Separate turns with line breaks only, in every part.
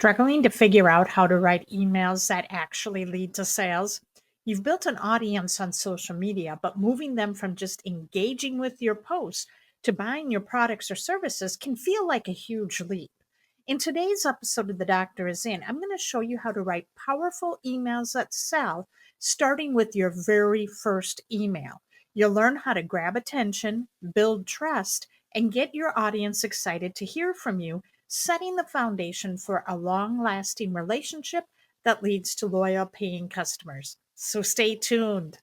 Struggling to figure out how to write emails that actually lead to sales? You've built an audience on social media, but moving them from just engaging with your posts to buying your products or services can feel like a huge leap. In today's episode of The Doctor Is In, I'm going to show you how to write powerful emails that sell, starting with your very first email. You'll learn how to grab attention, build trust, and get your audience excited to hear from you, setting the foundation for a long-lasting relationship that leads to loyal paying customers. So stay tuned.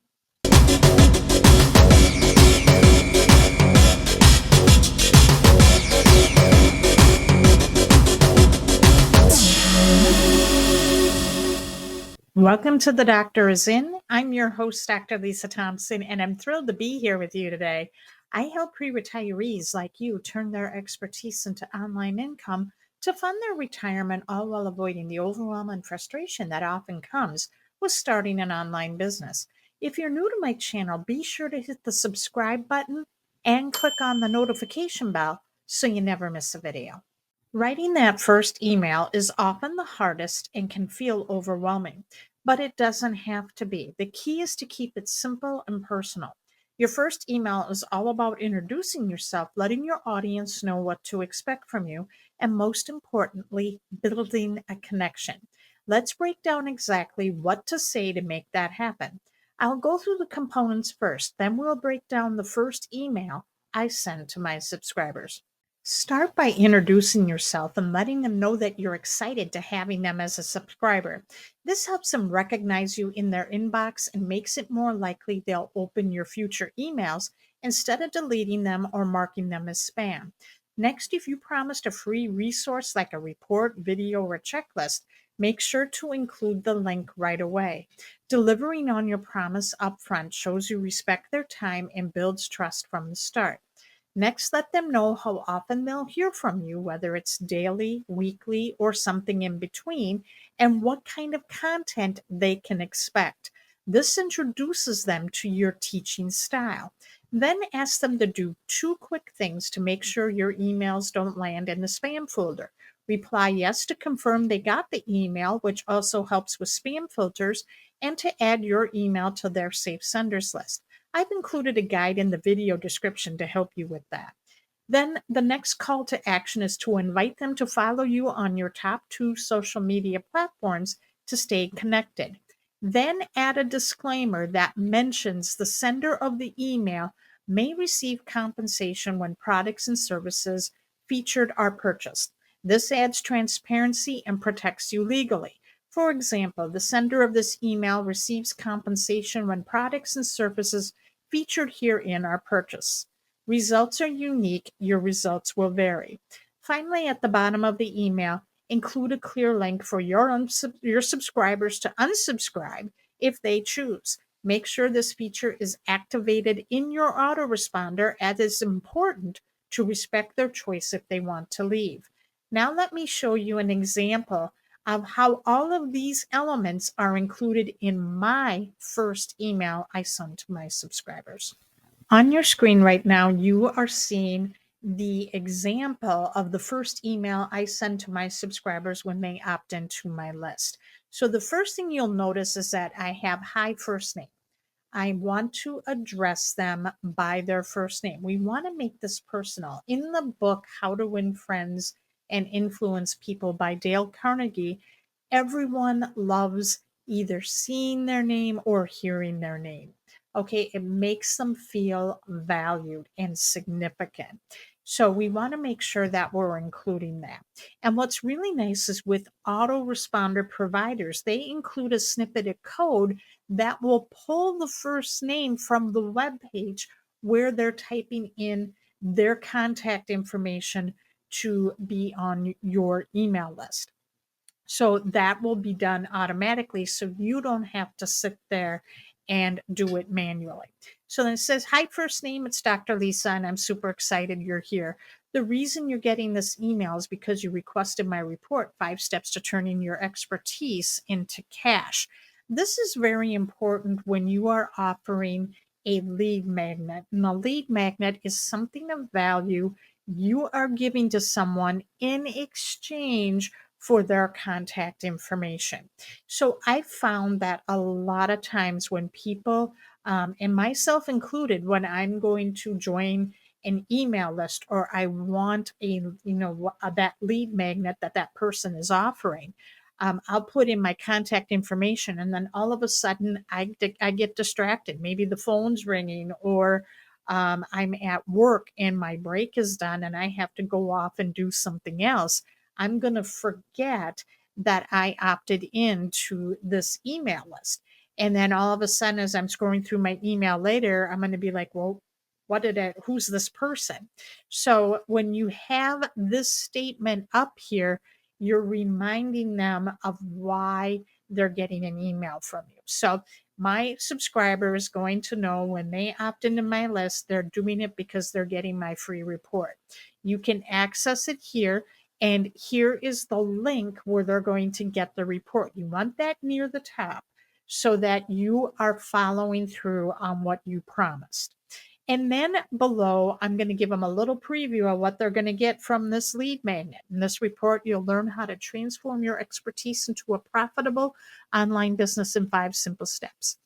Welcome to The Doctor Is In. I'm your host, Dr. Lisa Thompson, and I'm thrilled to be here with you today. I help pre-retirees like you turn their expertise into online income to fund their retirement, all while avoiding the overwhelm and frustration that often comes with starting an online business. If you're new to my channel, be sure to hit the subscribe button and click on the notification bell so you never miss a video. Writing that first email is often the hardest and can feel overwhelming, but it doesn't have to be. The key is to keep it simple and personal. Your first email is all about introducing yourself, letting your audience know what to expect from you, and most importantly, building a connection. Let's break down exactly what to say to make that happen. I'll go through the components first, then we'll break down the first email I send to my subscribers. Start by introducing yourself and letting them know that you're excited to having them as a subscriber. This helps them recognize you in their inbox and makes it more likely they'll open your future emails instead of deleting them or marking them as spam. Next, if you promised a free resource like a report, video, or checklist, make sure to include the link right away. Delivering on your promise upfront shows you respect their time and builds trust from the start. Next, let them know how often they'll hear from you, whether it's daily, weekly, or something in between, and what kind of content they can expect. This introduces them to your teaching style. Then ask them to do 2 quick things to make sure your emails don't land in the spam folder. Reply yes to confirm they got the email, which also helps with spam filters, and to add your email to their safe senders list. I've included a guide in the video description to help you with that. Then the next call to action is to invite them to follow you on your top 2 social media platforms to stay connected. Then add a disclaimer that mentions the sender of the email may receive compensation when products and services featured are purchased. This adds transparency and protects you legally. For example, the sender of this email receives compensation when products and services featured herein are purchased. Results are unique. Your results will vary. Finally, at the bottom of the email, include a clear link for your subscribers to unsubscribe if they choose. Make sure this feature is activated in your autoresponder, as it's important to respect their choice if they want to leave. Now let me show you an example of how all of these elements are included in my first email I send to my subscribers. On your screen right now, you are seeing the example of the first email I send to my subscribers when they opt into my list. So the first thing you'll notice is that I have hi first name. I want to address them by their first name. We want to make this personal. In the book, How to Win Friends and Influence People by Dale Carnegie, everyone loves either seeing their name or hearing their name. Okay, it makes them feel valued and significant. So we want to make sure that we're including that. And what's really nice is with autoresponder providers, they include a snippet of code that will pull the first name from the web page where they're typing in their contact information to be on your email list. So that will be done automatically, so you don't have to sit there and do it manually. So then it says, hi, first name, it's Dr. Lisa, and I'm super excited you're here. The reason you're getting this email is because you requested my report, 5 Steps to Turning Your Expertise into Cash. This is very important when you are offering a lead magnet. And a lead magnet is something of value you are giving to someone in exchange for their contact information. So I found that a lot of times when people, and myself included, when I'm going to join an email list or I want that lead magnet that person is offering, I'll put in my contact information, and then all of a sudden I get distracted. Maybe the phone's ringing, or I'm at work and my break is done and I have to go off and do something else. I'm going to forget that I opted into this email list. And then all of a sudden, as I'm scrolling through my email later, I'm going to be like, well, who's this person? So when you have this statement up here, you're reminding them of why they're getting an email from you. So my subscriber is going to know when they opt into my list, they're doing it because they're getting my free report. You can access it here, and here is the link where they're going to get the report. You want that near the top so that you are following through on what you promised. And then below, I'm going to give them a little preview of what they're going to get from this lead magnet. In this report, you'll learn how to transform your expertise into a profitable online business in 5 simple steps.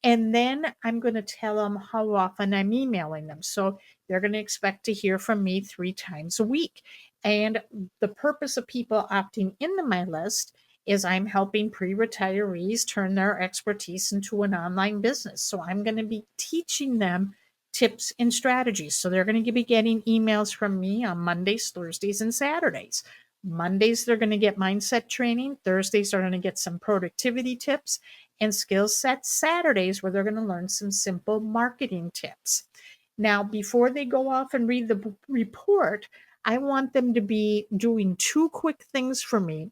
And then I'm going to tell them how often I'm emailing them. So they're going to expect to hear from me 3 times a week. And the purpose of people opting into my list is I'm helping pre-retirees turn their expertise into an online business. So I'm going to be teaching them tips and strategies. So they're going to be getting emails from me on Mondays, Thursdays, and Saturdays. Mondays, they're going to get mindset training. Thursdays, they're going to get some productivity tips and skill sets. Saturdays, where they're going to learn some simple marketing tips. Now, before they go off and read the report, I want them to be doing 2 quick things for me,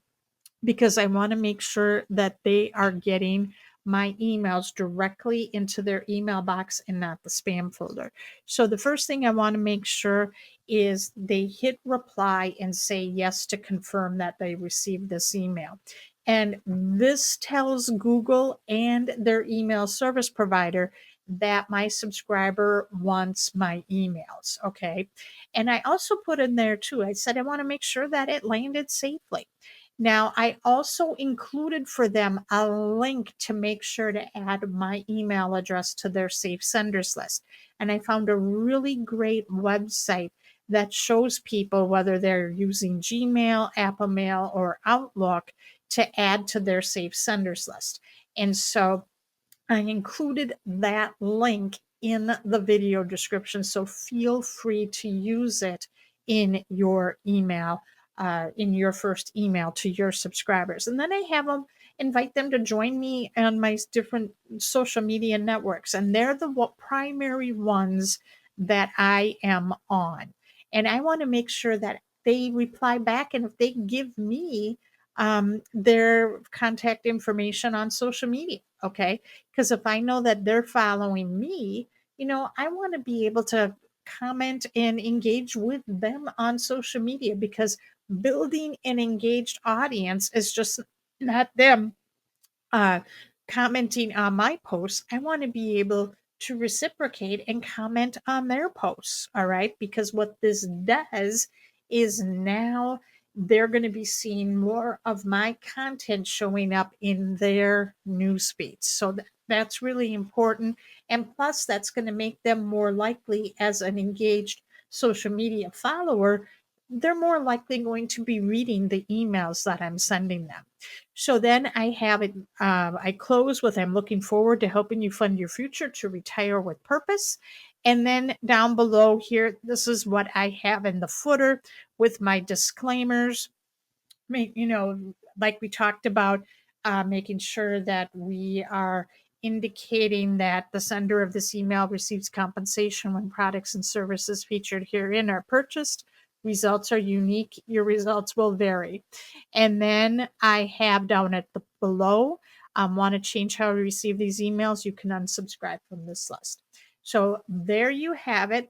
because I want to make sure that they are getting my emails directly into their email box and not the spam folder. So the first thing I want to make sure is they hit reply and say yes to confirm that they received this email. And this tells Google and their email service provider that my subscriber wants my emails. Okay. And I also put in there too, I said I want to make sure that it landed safely. Now, I also included for them a link to make sure to add my email address to their safe senders list. And I found a really great website that shows people, whether they're using Gmail, Apple Mail, or Outlook, to add to their safe senders list. And so I included that link in the video description, so feel free to use it in your email, in your first email to your subscribers. And then I have them invite them to join me on my different social media networks, and they're the primary ones that I am on. And I want to make sure that they reply back, and if they give me their contact information on social media, okay? Because if I know that they're following me, I want to be able to comment and engage with them on social media, because building an engaged audience is just not them uh, commenting on my posts. I want to be able to reciprocate and comment on their posts. All right. Because what this does is now they're going to be seeing more of my content showing up in their news feeds. So that's really important. And plus, that's going to make them more likely, as an engaged social media follower, they're more likely going to be reading the emails that I'm sending them. So then I have it, I close with, I'm looking forward to helping you fund your future to retire with purpose. And then down below here, this is what I have in the footer with my disclaimers. Like we talked about, making sure that we are indicating that the sender of this email receives compensation when products and services featured herein are purchased. Results are unique. Your results will vary. And then I have down at the below, want to change how you receive these emails, you can unsubscribe from this list. So there you have it.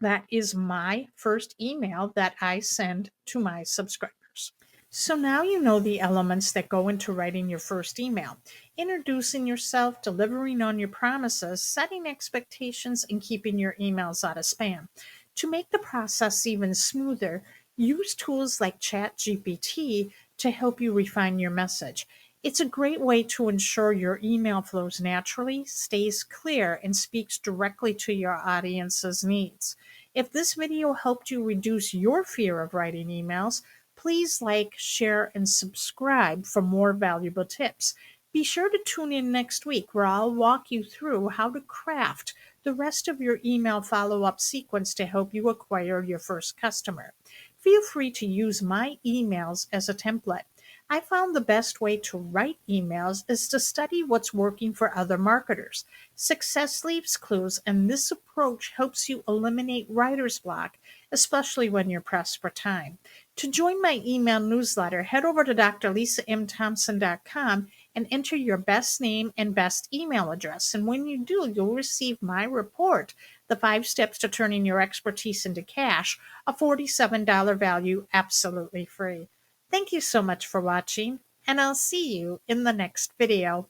That is my first email that I send to my subscribers. So now you know the elements that go into writing your first email: introducing yourself, delivering on your promises, setting expectations, and keeping your emails out of spam. To make the process even smoother, use tools like ChatGPT to help you refine your message. It's a great way to ensure your email flows naturally, stays clear, and speaks directly to your audience's needs. If this video helped you reduce your fear of writing emails, please like, share, and subscribe for more valuable tips. Be sure to tune in next week where I'll walk you through how to craft the rest of your email follow-up sequence to help you acquire your first customer. Feel free to use my emails as a template. I found the best way to write emails is to study what's working for other marketers. Success leaves clues, and this approach helps you eliminate writer's block, especially when you're pressed for time. To join my email newsletter, head over to drlisam.thompson.com and enter your best name and best email address. And when you do, you'll receive my report, The 5 Steps to Turning Your Expertise into Cash, a $47 value, absolutely free. Thank you so much for watching, and I'll see you in the next video.